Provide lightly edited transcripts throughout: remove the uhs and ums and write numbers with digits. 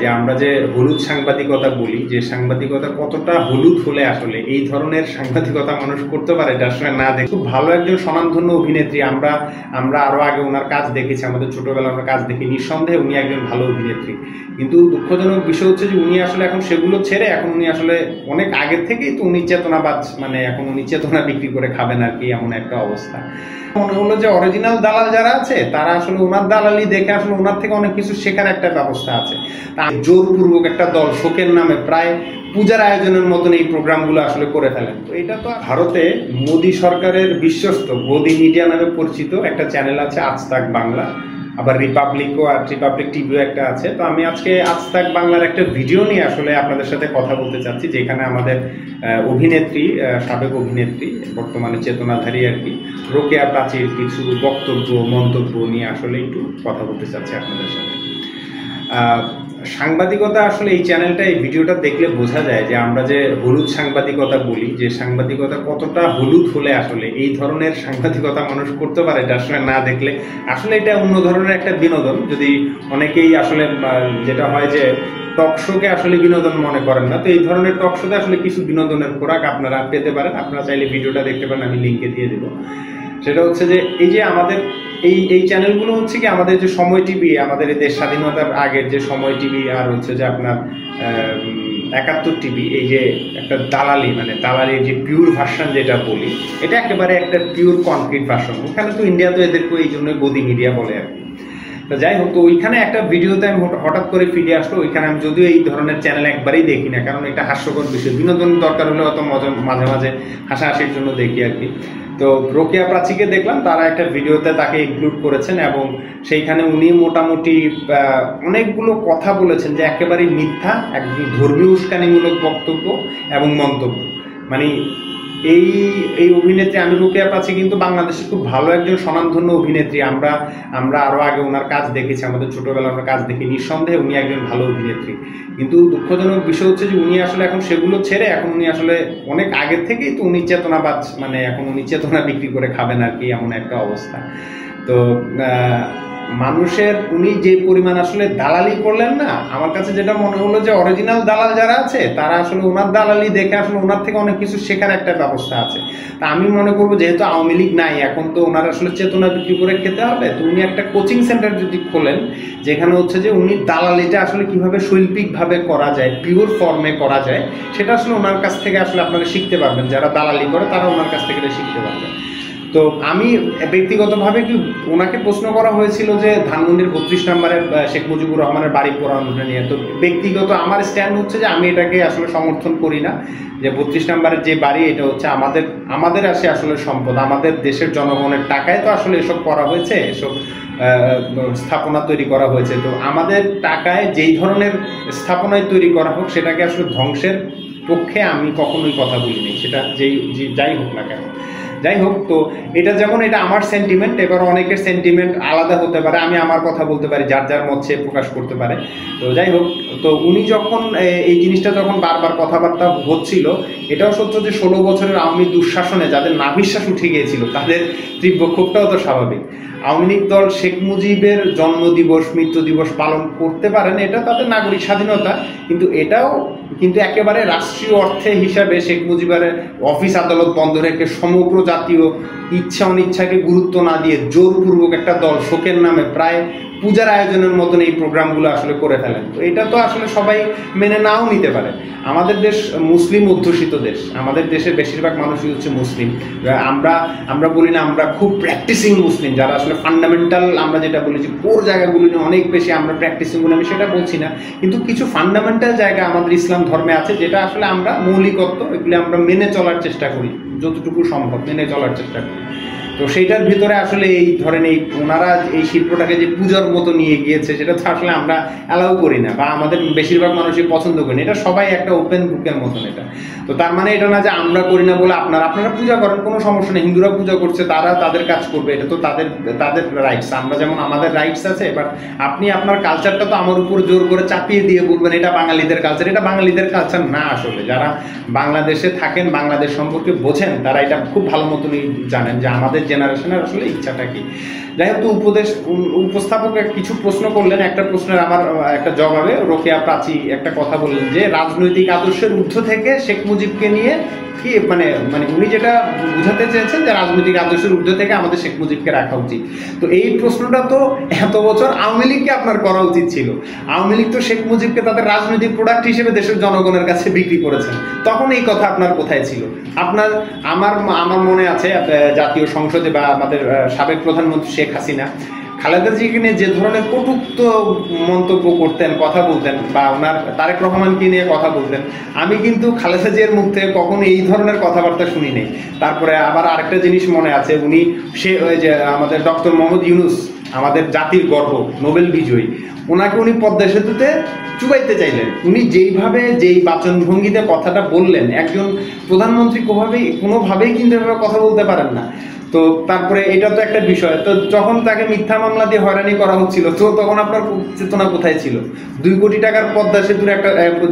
যে আমরা যে হলুদ সাংবাদিকতা বলি, যে সাংবাদিকতা কতটা হলুদ হলে আসলে এই ধরনের সাংবাদিকতা মানুষ করতে পারে এটা আসলে না দেখে। খুব ভালো একজন স্বনামধন্য অভিনেত্রী, আমরা আরো আগে ওনার কাজ দেখেছি, আমাদের ছোটবেলা আমরা কাজ দেখি, নিঃসন্দেহে উনি একজন ভালো অভিনেত্রী। কিন্তু দুঃখজনক বিষয় হচ্ছে যে উনি আসলে এখন সেগুলো ছেড়ে এখন উনি আসলে অনেক আগের থেকেই তো উনি চেতনাবাদ, মানে এখন উনি চেতনা বিক্রি করে খাবেন আর কি, এমন একটা অবস্থা। মনে হলো যে অরিজিনাল দালাল যারা আছে তারা আসলে ওনার দালালি দেখে আসলে ওনার থেকে অনেক কিছু শেখার একটা ব্যবস্থা আছে। তা জোরপূর্বক একটা দল শোকের নামে প্রায় পূজার আয়োজনের মতন এই প্রোগ্রামগুলো আসলে করে ফেলেন। তো এটা তো ভারতে মোদী সরকারের বিশ্বস্ত গদি মিডিয়া নামে পরিচিত একটা চ্যানেল আছে আজ তাক বাংলা, আবার রিপাবলিকও আর রিপাবলিক টিভিও একটা আছে। তো আমি আজকে আজ তাক বাংলার একটা ভিডিও নিয়ে আসলে আপনাদের সাথে কথা বলতে চাচ্ছি, যেখানে আমাদের অভিনেত্রী, সাবেক অভিনেত্রী, বর্তমানে চেতনাধারী আর কি, রোকেয়া প্রাচীর কিছু বক্তব্য মন্তব্য নিয়ে আসলে একটু কথা বলতে চাচ্ছি আপনাদের সাথে। সাংবাদিকতা আসলে এই চ্যানেলটা, এই ভিডিওটা দেখলে বোঝা যায় যে আমরা যে হলুদ সাংবাদিকতা বলি, যে সাংবাদিকতা কতটা হলুদ হলে আসলে এই ধরনের সাংবাদিকতা মানুষ করতে পারে এটা আসলে না দেখলে আসলে এটা অন্য ধরনের একটা বিনোদন। যদি অনেকেই আসলে যেটা হয় যে টক শোকে আসলে বিনোদন মনে করেন না, তো এই ধরনের টক শোতে আসলে কিছু বিনোদনের খোরাক আপনারা পেতে পারেন। আপনারা চাইলে ভিডিওটা দেখতে পারেন, আমি লিঙ্কে দিয়ে দেবো। সেটা হচ্ছে যে এই যে আমাদের এই চ্যানেলগুলো হচ্ছে কি আমাদের যে সময় টিভি, আমাদের এই দেশ স্বাধীনতার আগের যে সময় টিভি, আর হচ্ছে যে আপনার 71 টিভি, এই যে একটা দালালি, মানে দালালির যে পিওর ভার্সন যেটা বলি, এটা একেবারে একটা পিওর কনক্রিট ভার্সন। ওখানে তো ইন্ডিয়া তো এদেরকে এই জন্য গদি মিডিয়া বলে আর কি। তো যাই হোক, তো ওইখানে একটা ভিডিওতে আমি হঠাৎ করে ফিরে আসলো। ওইখানে আমি যদিও এই ধরনের চ্যানেল একবারেই দেখি না, কারণ এটা হাস্যকর বিষয়, বিনোদন দরকার হলে অত মাঝে মাঝে হাসাহাসির জন্য দেখি আর কি। তো রোকেয়া প্রাচীকে দেখলাম তারা একটা ভিডিওতে তাকে ইনক্লুড করেছেন এবং সেইখানে উনি মোটামুটি অনেকগুলো কথা বলেছেন যে একেবারেই মিথ্যা, একদম ধর্মীয় উস্কানিমূলক বক্তব্য এবং মন্তব্য। মানে এই অভিনেত্রী, আমি রোকেয়া প্রাচী কিন্তু বাংলাদেশের খুব ভালো একজন স্বনামধন্য অভিনেত্রী, আমরা আরো আগে ওনার কাজ দেখেছি, আমাদের ছোটবেলা আমরা কাজ দেখি, নিঃসন্দেহে উনি একজন ভালো অভিনেত্রী। কিন্তু দুঃখজনক বিষয় হচ্ছে যে উনি আসলে এখন সেগুলো ছেড়ে এখন উনি আসলে অনেক আগের থেকেই তো উনি চেতনাবাদ, মানে এখন উনি চেতনা বিক্রি করে খাবেন আর কি, এমন একটা অবস্থা। তো মানুষের উনি যে পরিমাণ আসলে দালালি করলেন না, আমার কাছে যেটা মনে হলো যে অরিজিনাল দালাল যারা আছে তারা আসলে ওনার দালালি দেখে আসলে ওনার থেকে অনেক কিছু শেখার একটা ব্যবস্থা আছে। তা আমি মনে করবো যেহেতু আওয়ামী লীগ নাই, এখন তো ওনার আসলে চেতনা বিক্রি করে খেতে হবে। তো উনি একটা কোচিং সেন্টার যদি খোলেন, যেখানে হচ্ছে যে উনি দালালিটা আসলে কিভাবে শৈল্পিকভাবে করা যায়, পিওর ফর্মে করা যায়, সেটা আসলে ওনার কাছ থেকে আসলে আপনারা শিখতে পারবেন। যারা দালালি করে তারা ওনার কাছ থেকে শিখতে পারবেন। তো আমি ব্যক্তিগতভাবে কি ওনাকে প্রশ্ন করা হয়েছিল যে ধানমন্ডির 32 নম্বরের শেখ মুজিবুর রহমানের বাড়ি পোড়ানোটা নিয়ে। তো ব্যক্তিগত আমার স্ট্যান্ড হচ্ছে যে আমি এটাকে আসলে সমর্থন করি না। যে 32 নম্বরের যে বাড়ি, এটা হচ্ছে আমাদের আসলে সম্পদ, আমাদের দেশের জনগণের টাকায় তো আসলে এসব করা হয়েছে, এসব স্থাপনা তৈরি করা হয়েছে। তো আমাদের টাকায় যেই ধরনের স্থাপনায় তৈরি করা হোক, সেটাকে আসলে ধ্বংসের পক্ষে আমি কখনোই কথা বলিনি, সেটা যাই হোক না কেন। যাই হোক, তো এটা যেমন এটা আমার সেন্টিমেন্ট, এবার অনেকের সেন্টিমেন্ট আলাদা হতে পারে, আমি আমার কথা বলতে পারি, যার যার মত সে প্রকাশ করতে পারে। তো যাই হোক, তো উনি যখন এই জিনিসটা যখন বারবার কথাবার্তা হচ্ছিল, এটাও সত্য যে 16 বছরের আওয়ামী দুঃশাসনে যাদের নাভিশ্বাস উঠে গিয়েছিল তাদের তীব্র ক্ষোভটাও তো স্বাভাবিক। আওয়ামী লীগ দল শেখ মুজিবের জন্মদিবস, মৃত্যু দিবস পালন করতে পারেন, এটা তাদের নাগরিক স্বাধীনতা, কিন্তু এটাও কিন্তু একেবারে রাষ্ট্রীয় অর্থে হিসাবে শেখ মুজিবের অফিস আদালত বন্ধ রেখে সমগ্র জাতীয় ইচ্ছা অনিচ্ছাকে গুরুত্ব না দিয়ে জোরপূর্বক একটা দল শোকের নামে প্রায় পূজার আয়োজনের মতন এই প্রোগ্রামগুলো আসলে করে ফেলেন। তো এটা তো আসলে সবাই মেনে নাও নিতে পারে। আমাদের দেশ মুসলিম অধ্যুষিত দেশ, আমাদের দেশের বেশিরভাগ মানুষই হচ্ছে মুসলিম। আমরা বলি না আমরা খুব প্র্যাকটিসিং মুসলিম, যারা আসলে ফান্ডামেন্টাল, আমরা যেটা বলেছি কোর জায়গাগুলো নিয়ে অনেক বেশি আমরা প্র্যাকটিসিং বলে, আমি সেটা বলছি না, কিন্তু কিছু ফান্ডামেন্টাল জায়গা আমাদের ইসলাম ধর্মে আছে যেটা আসলে আমরা মৌলিকত্ব, এগুলি আমরা মেনে চলার চেষ্টা করি, যতটুকু সম্ভব মেনে চলার চেষ্টা করি। তো সেইটার ভিতরে আসলে এই ধরেন ওনারা এই শিল্পটাকে যে পূজার মতো নিয়ে গিয়েছে, সেটা তো আসলে আমরা অ্যালাউ করি না, বা আমাদের বেশিরভাগ মানুষই পছন্দ করি না। এটা সবাই একটা ওপেন বুকের মতন এটা। তো তার মানে এটা না যে আমরা করি না বলে আপনারা পূজা করেন, কোনো সমস্যা নেই। হিন্দুরা পূজা করছে, তারা তাদের কাজ করবে, এটা তো তাদের রাইটস। আমরা যেমন আমাদের রাইটস আছে, এবার আপনি আপনার কালচারটা তো আমার উপর জোর করে চাপিয়ে দিয়ে বলবেন এটা বাঙালিদের কালচার। এটা বাঙালিদের কালচার না। আসলে যারা বাংলাদেশে থাকেন, বাংলাদেশ সম্পর্কে বোঝেন, তারা এটা খুব ভালো মতনই জানেন যে আমাদের জেনারেশনের আসলে ইচ্ছাটা কি। যাই হোক, উপস্থাপক কিছু প্রশ্ন করলেন, একটা প্রশ্নের আমার একটা জবাবে রোকেয়া প্রাচী একটা কথা বললেন যে রাজনৈতিক আদর্শের ঊর্ধ্ব থেকে শেখ মুজিবকে নিয়ে কি মানে উনি যেটা বুঝাতে চেয়েছেন যে রাজনৈতিক আদর্শের ঊর্ধ্ব থেকে আমাদের শেখ মুজিবকে রাখা উচিত। তো এই প্রশ্নটা তো এত বছর আওয়ামী লীগকে আপনার করা উচিত ছিল। আওয়ামী লীগ তো শেখ মুজিবকে তাদের রাজনৈতিক প্রোডাক্ট হিসেবে দেশের জনগণের কাছে বিক্রি করেছেন, তখন এই কথা আপনার কোথায় ছিল? আমার মনে আছে জাতীয় সংসদে বা আমাদের সাবেক প্রধানমন্ত্রী শেখ হাসিনা খালেদা জিকে নিয়ে যে ধরনের কটূক্ত মন্তব্য করতেন, কথা বলতেন, বা ওনার তারেক রহমানকে নিয়ে কথা বলতেন, আমি কিন্তু খালেদা জিয়ার মুখ থেকে কখনো এই ধরনের কথাবার্তা শুনি নাই। তারপরে আবার আরেকটা জিনিস মনে আছে, ওই যে আমাদের ডক্টর মোহাম্মদ ইউনূস, আমাদের জাতির গর্ব, নোবেল বিজয়ী, ওনাকে উনি পদ্মা সেতুতে চুবাইতে চাইলেন। উনি যেই বাচনভঙ্গিতে কথাটা বললেন, একজন প্রধানমন্ত্রী কোনোভাবেই কিন্তু এভাবে কথা বলতে পারেন না। তো তারপরে এটা তো একটা বিষয়, তো যখন তাকে মিথ্যা মামলা দিয়ে হয়রানি করা হচ্ছিল, তো তখন আপনার চেতনা কোথায় ছিল? 2 কোটি টাকার পদ্মা সেতুর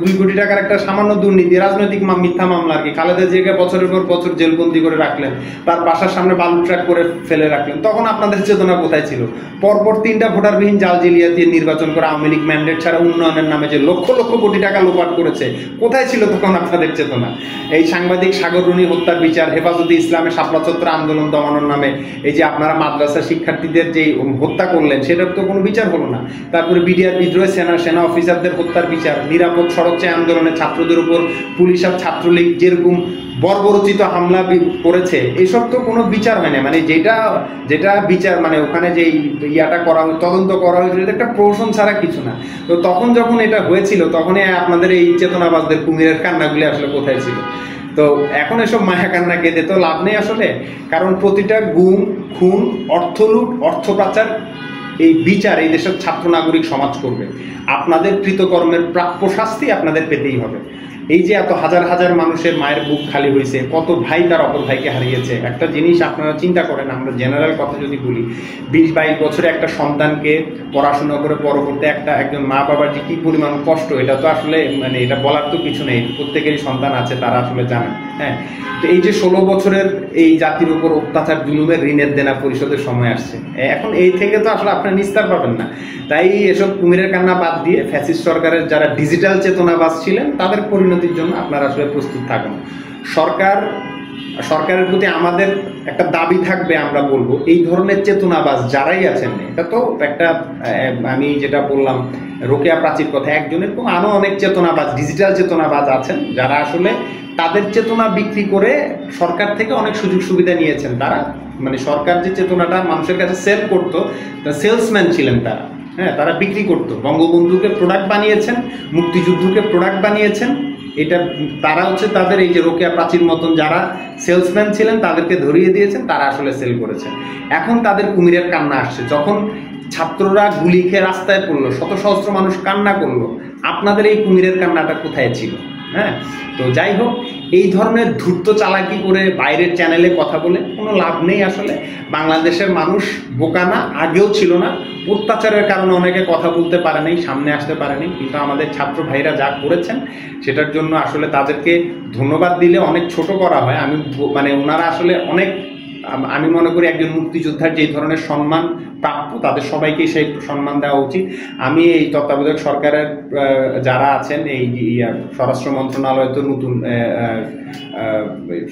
2 কোটি টাকার একটা সামান্য দুর্নীতি, রাজনৈতিক মিথ্যা মামলা আর কি, খালেদা জিয়াকে বছরের পর বছর জেলবন্দি করে রাখলেন, তার বাসার সামনে বালু ট্রাক করে ফেলে রাখলেন, তখন আপনাদের চেতনা কোথায় ছিল? পরপর 3টা ভোটারবিহীন জাল জালিয়াতি নির্বাচন করে আওয়ামী লীগ ম্যান্ডেট ছাড়া উন্নয়নের নামে যে লক্ষ লক্ষ কোটি টাকা লোপাট করেছে, কোথায় ছিল তখন আপনাদের চেতনা? এই সাংবাদিক সাগর রুনি হত্যার বিচার, হেফাজতে ইসলামের শাপলা চত্বর আন্দোলন দমানোর নামে এই যে আপনারা মাদ্রাসা শিক্ষার্থীদের যে হত্যা করলেন, সেটার তো কোনো বিচার হলো না। তারপরে বিডিআর বিদ্রোহে সেনা অফিসারদের হত্যার বিচার, নিরাপদ সড়ক চাই আন্দোলনে ছাত্রদের উপর পুলিশ আর ছাত্রলীগ যেরকম বর্বরচিত হামলা করেছে, এসব তো কোনো বিচার হয় না। মানে যেটা বিচার, মানে ওখানে যে ইয়াটা করা তদন্ত করা হয়েছিল, এটা একটা প্রহসন ছাড়া কিছু না। তো তখন যখন এটা হয়েছিল, তখনই আপনাদের এই চেতনাবাজদের কুমিরের কান্নাগুলি আসলে কোথায় ছিল? তো এখন এসব মায়া কান্না কেঁদে তো লাভ নেই আসলে, কারণ প্রতিটা গুম, খুন, অর্থলুট, অর্থ পাচার, এই বিচার এই দেশের ছাত্র নাগরিক সমাজ করবে। আপনাদের কৃতকর্মের প্রাপ্য শাস্তি আপনাদের পেতেই হবে। এই যে এত হাজার হাজার মানুষের মায়ের বুক খালি হয়েছে, কত ভাই তার অপর ভাইকে হারিয়েছে। একটা জিনিস আপনারা চিন্তা করেন, আমরা জেনারেল কথা যদি বলি, 20-22 বছরে একটা সন্তানকে পড়াশোনা করে বড় করতে একজন মা বাবার যে কি পরিমাণ কষ্ট, এটা তো আসলে মানে এটা বলার তো কিছু নেই, প্রত্যেকেরই সন্তান আছে, তারা আসলে জানেন। হ্যাঁ, তো এই যে 16 বছরের এই জাতির উপর অত্যাচার জুলুমের ঋণের দেনা পরিশোধের সময় আসছে, এখন এই থেকে তো আসলে আপনারা নিস্তার পাবেন না। তাই এসব কুমিরের কান্না বাদ দিয়ে ফ্যাসিস্ট সরকারের যারা ডিজিটাল চেতনাবাজ ছিলেন, তাদের পরিণতির জন্য আপনারা আসলে প্রস্তুত থাকুন। সরকারের প্রতি আমাদের একটা দাবি থাকবে, আমরা বলবো এই ধরনের চেতনাবাজ যারাই আছেন, এটা তো একটা আমি যেটা বললাম রোকেয়া প্রাচীর কথা, একজনের তো আরো অনেক চেতনাবাজ, ডিজিটাল চেতনাবাজ আছেন, যারা আসলে তাদের চেতনা বিক্রি করে সরকার থেকে অনেক সুযোগ সুবিধা নিয়েছেন। তারা মানে সরকার যে চেতনাটা মানুষের কাছে সেল করতো, সেলসম্যান ছিলেন তারা। হ্যাঁ, তারা বিক্রি করতো, বঙ্গবন্ধুকে প্রোডাক্ট বানিয়েছেন, মুক্তিযুদ্ধকে প্রোডাক্ট বানিয়েছেন। এটা তারা হচ্ছে তাদের এই যে রোকেয়া প্রাচীর মতন যারা সেলসম্যান ছিলেন, তাদেরকে ধরিয়ে দিয়েছেন, তারা আসলে সেল করেছেন। এখন তাদের কুমিরের কান্না আসছে। যখন ছাত্ররা গুলি খেয়ে রাস্তায় পড়লো, শত সহস্র মানুষ কান্না করলো, আপনাদের এই কুমিরের কান্নাটা কোথায় ছিল? হ্যাঁ, তো যাই হোক, এই ধরনের ধূর্ত চালাকি করে বাইরের চ্যানেলে কথা বলে কোনো লাভ নেই আসলে। বাংলাদেশের মানুষ বোকা না, আগেও ছিল না। অত্যাচারের কারণে অনেকে কথা বলতে পারে নাই, সামনে আসতে পারেনি, কিন্তু আমাদের ছাত্র ভাইরা যা করেছেন সেটার জন্য আসলে তাদেরকে ধন্যবাদ দিলে অনেক ছোট করা হয়। মানে ওনারা আসলে অনেক, আমি মনে করি একজন মুক্তিযোদ্ধার যে ধরনের সম্মান প্রাপ্য, তাদের সবাইকে সেই সম্মান দেওয়া উচিত। আমি এই তত্ত্বাবধায়ক সরকারের যারা আছেন, এই স্বরাষ্ট্র মন্ত্রণালয় তো নতুন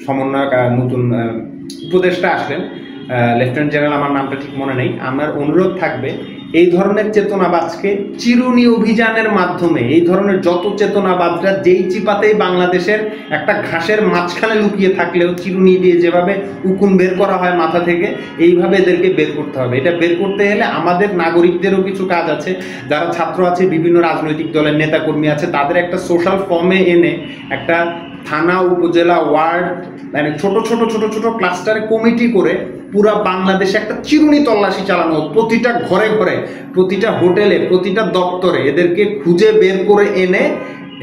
সমন্বয়ক, নতুন উপদেষ্টা আসলেন, লেফটেন্যান্ট জেনারেল, আমার নামটা ঠিক মনে নেই। আমার অনুরোধ থাকবে এই ধরনের চেতনাবাজকে চিরুনি অভিযানের মাধ্যমে, এই ধরনের যত চেতনাবাজরা যেই চিপাতেই বাংলাদেশের একটা ঘাসের মাঝখানে লুকিয়ে থাকলেও চিরুনি দিয়ে যেভাবে উকুন বের করা হয় মাথা থেকে, এইভাবে এদেরকে বের করতে হবে। এটা বের করতে হলে আমাদের নাগরিকদেরও কিছু কাজ আছে, যারা ছাত্র আছে, বিভিন্ন রাজনৈতিক দলের নেতাকর্মী আছে, তাদের একটা সোশ্যাল ফর্মে এনে একটা থানা, উপজেলা, ওয়ার্ড, মানে ছোট ছোট ছোট ছোট ক্লাস্টারে কমিটি করে পুরা বাংলাদেশে একটা চিরুনি তল্লাশি চালানো হোক। প্রতিটা ঘরে ঘরে, প্রতিটা হোটেলে, প্রতিটা দপ্তরে এদেরকে খুঁজে বের করে এনে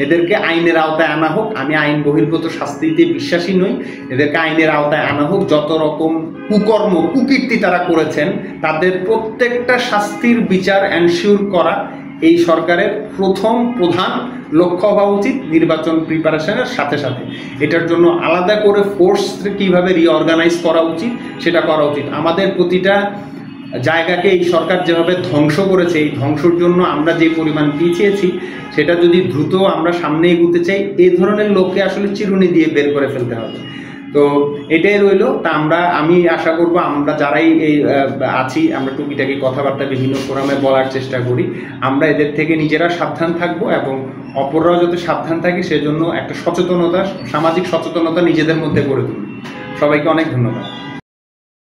এদেরকে আইনের আওতায় আনা হোক। আমি আইন বহির্ভূত শাস্তিতে বিশ্বাসী নই, এদেরকে আইনের আওতায় আনা হোক। যত রকম কুকর্ম, কুকীর্তি তারা করেছেন, তাদের প্রত্যেকটা শাস্তির বিচার এনশিওর করা এই সরকারের প্রধান লক্ষ্য হওয়া উচিত নির্বাচন প্রিপারেশনের সাথে সাথে। এটার জন্য আলাদা করে ফোর্স কিভাবে রিঅর্গানাইজ করা উচিত সেটা করা উচিত। আমাদের প্রতিটা জায়গাকে এই সরকার যেভাবে ধ্বংস করেছে, এই ধ্বংসর জন্য আমরা যে পরিমাণ পিছিয়েছি, সেটা যদি দ্রুত আমরা সামনে এগোতে চাই, এই ধরনের লোককে আসলে চিরুনি দিয়ে বের করে ফেলতে হবে। তো এটাই রইল। তা আমি আশা করব আমরা যারাই এই আছি, আমরা টুকিটাকি কথাবার্তা বিভিন্ন ফোরামে বলার চেষ্টা করি, আমরা এদের থেকে নিজেরা সাবধান থাকবো এবং অপররাও যাতে সাবধান থাকি সেজন্য একটা সচেতনতা, সামাজিক সচেতনতা নিজেদের মধ্যে গড়ে তুলব। সবাইকে অনেক ধন্যবাদ।